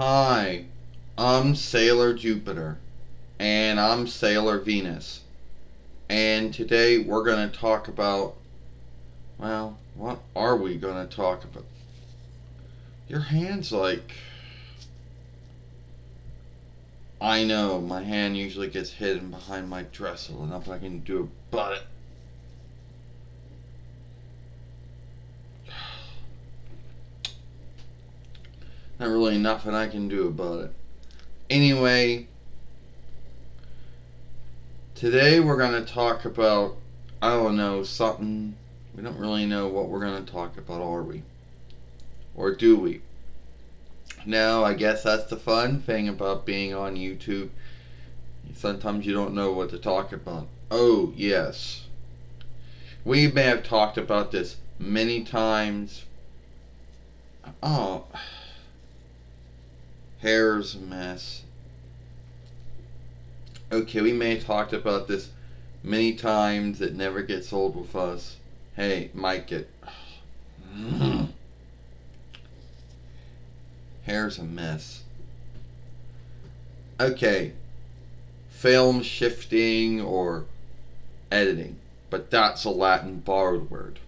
Hi, I'm Sailor Jupiter, and I'm Sailor Venus, and today we're going to talk about, well, what are we going to talk about? Your hand's like, I know, my hand usually gets hidden behind my dress, so nothing I can do about it. Not really nothing I can do about it. Anyway, today we're going to talk about, I don't know, something. We don't really know what we're going to talk about, are we? Or do we? No, I guess that's the fun thing about being on YouTube. Sometimes you don't know what to talk about. Oh, yes. We may have talked about this many times. Oh, hair's a mess. Okay, we may have talked about this many times. It never gets old with us. Hey, might get. Hair's a mess. Okay, film shifting or editing, but that's a Latin borrowed word.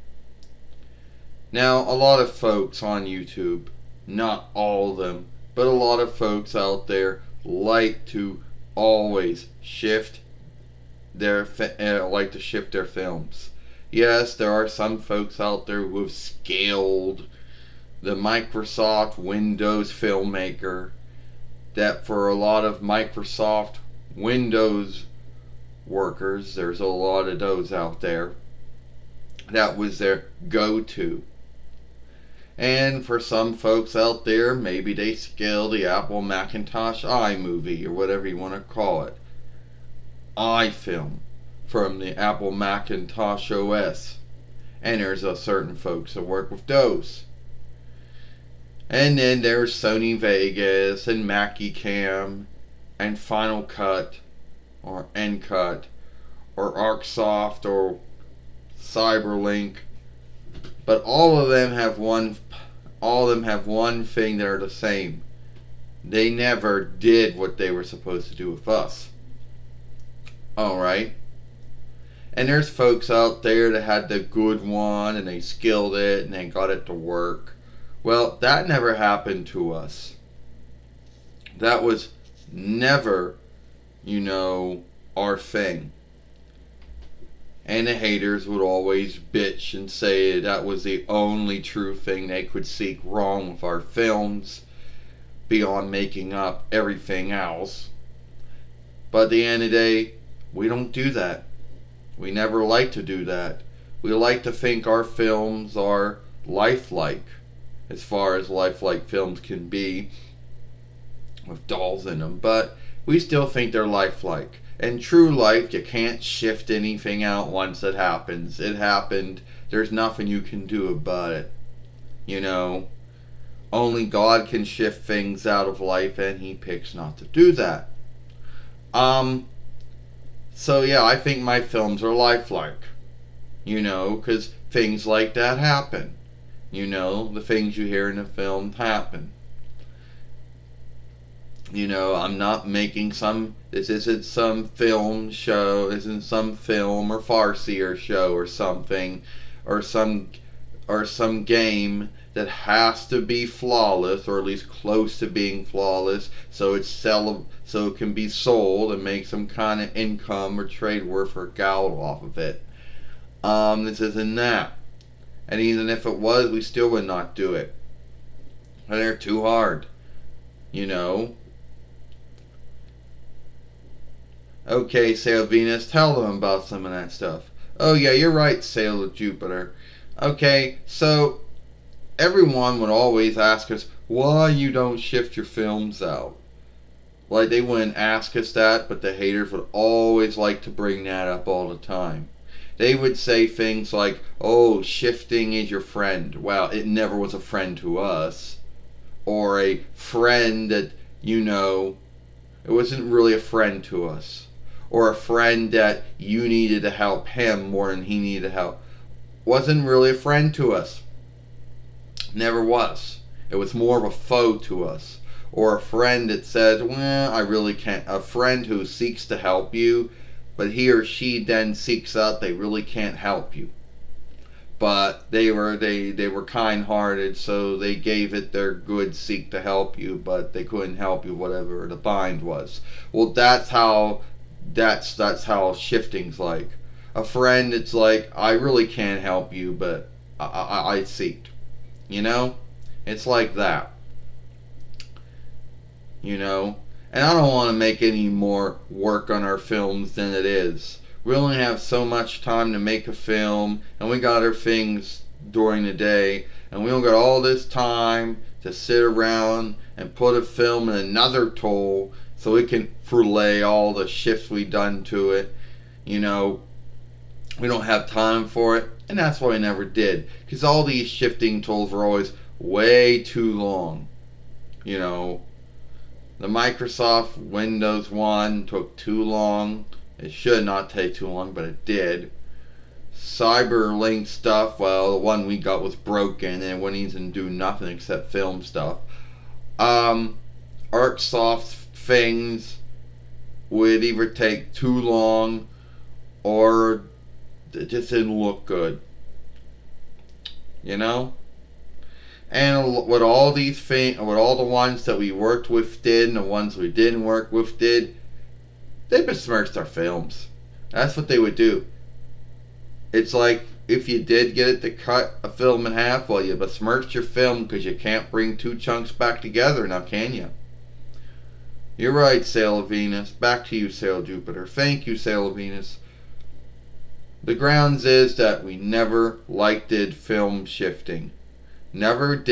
Now, a lot of folks on YouTube, not all of them, but a lot of folks out there like to always shift their films. Yes, there are some folks out there who have scaled the Microsoft Windows Filmmaker, that for a lot of Microsoft Windows workers, there's a lot of those out there, that was their go-to. And for some folks out there, maybe they scale the Apple Macintosh iMovie, or whatever you want to call it, iFilm, from the Apple Macintosh OS. And there's a certain folks that work with those. And then there's Sony Vegas and Macicam and Final Cut or Endcut or ArcSoft or Cyberlink. But all of them have one thing that are the same. They never did what they were supposed to do with us. Alright? And there's folks out there that had the good one and they skilled it and they got it to work. Well, that never happened to us. That was never, our thing. And the haters would always bitch and say that was the only true thing they could seek wrong with our films, beyond making up everything else. But at the end of the day, we don't do that. We never like to do that. We like to think our films are lifelike, as far as lifelike films can be, with dolls in them, but we still think they're lifelike. In true life, you can't shift anything out once it happens. It happened. There's nothing you can do about it. Only God can shift things out of life, and He picks not to do that. So yeah, I think my films are lifelike. Because things like that happen. The things you hear in the film happen. I'm not making this isn't some film show, isn't some film or farcier show or something, or some game that has to be flawless, or at least close to being flawless, so it can be sold and make some kind of income or trade worth or gout off of it. This isn't that. And even if it was, we still would not do it. And they're too hard. Okay, Sailor Venus, tell them about some of that stuff. Oh yeah, you're right, Sailor Jupiter. Okay, so everyone would always ask us why you don't shift your films out. Like, they wouldn't ask us that, but the haters would always like to bring that up all the time. They would say things like, oh, shifting is your friend. Well, it never was a friend to us. Or a friend that, it wasn't really a friend to us. Or a friend that you needed to help him more than he needed help. Wasn't really a friend to us. Never was. It was more of a foe to us. or a friend that says, well, I really can't, a friend who seeks to help you, but he or she then seeks out, they really can't help you. But they were kind-hearted, so they gave it their good seek to help you, but they couldn't help you, whatever the bind was. Well, that's how shifting's like. A friend, it's like, I really can't help you, but I seeked. You know? It's like that. You know? And I don't want to make any more work on our films than it is. We only have so much time to make a film, and we got our things during the day, and we don't got all this time to sit around and put a film in another tool so we can fillet all the shifts we done to it. You know, we don't have time for it, and that's why I never did. Because all these shifting tools were always way too long. You know, the Microsoft Windows one took too long. It should not take too long, but it did. Cyberlink stuff, well, the one we got was broken and it wouldn't even do nothing except film stuff. ArcSoft things would either take too long or it just didn't look good. You know? And what all these things, what all the ones that we worked with did and the ones we didn't work with did, they besmirched our films. That's what they would do. It's like if you did get it to cut a film in half, well, you besmirched your film because you can't bring two chunks back together now, can you? You're right, Sail of Venus. Back to you, Sail of Jupiter. Thank you, Sail of Venus. The grounds is that we never did film shifting. Never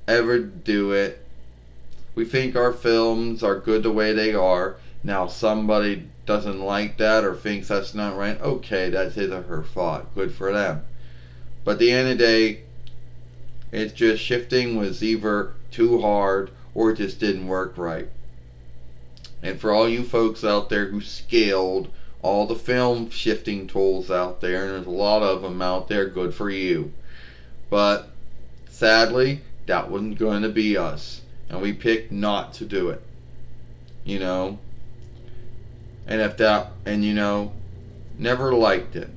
ever do it. We think our films are good the way they are. Now somebody doesn't like that or thinks that's not right. Okay, that's his or her fault. Good for them. But at the end of the day, it's just shifting was either too hard or it just didn't work right. And for all you folks out there who scaled all the film shifting tools out there, and there's a lot of them out there, good for you. But sadly, that wasn't going to be us. And we picked not to do it. You know? Never liked it.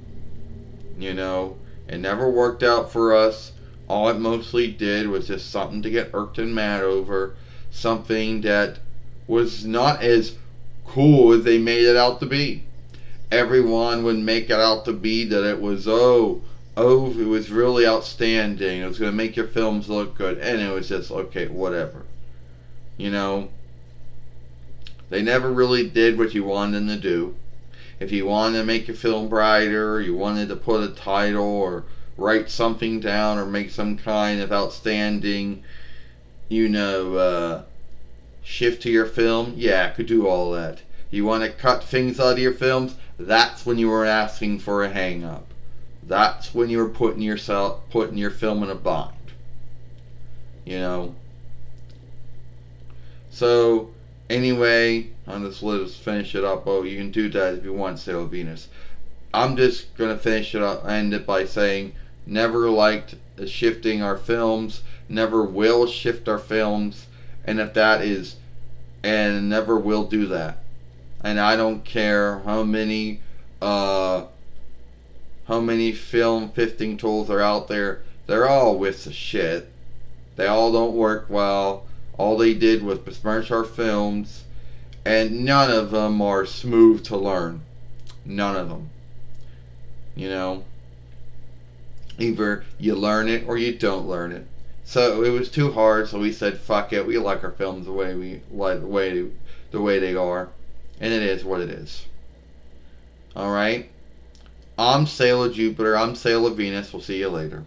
You know? It never worked out for us. All it mostly did was just something to get irked and mad over. Something that was not as cool as they made it out to be. Everyone would make it out to be that it was, it was really outstanding. It was going to make your films look good. And it was just, okay, whatever. You know? They never really did what you wanted them to do. If you wanted to make your film brighter, you wanted to put a title or write something down or make some kind of outstanding, shift to your film, yeah, I could do all that. You want to cut things out of your films, that's when you were asking for a hang up. That's when you were putting your film in a bind. You know? So, anyway, let's finish it up. Oh, you can do that if you want, Sail of Venus. I'm just going to finish it up, end it by saying, never liked shifting our films, never will shift our films, and never will do that. And I don't care how many film shifting tools are out there, they're all whiffs of shit. They all don't work well. All they did was besmirch our films, and none of them are smooth to learn. None of them. You know? Either you learn it or you don't learn it. So it was too hard, so we said, fuck it, we like our films the way they are. And it is what it is. Alright? I'm Sail of Jupiter, I'm Sail of Venus, we'll see you later.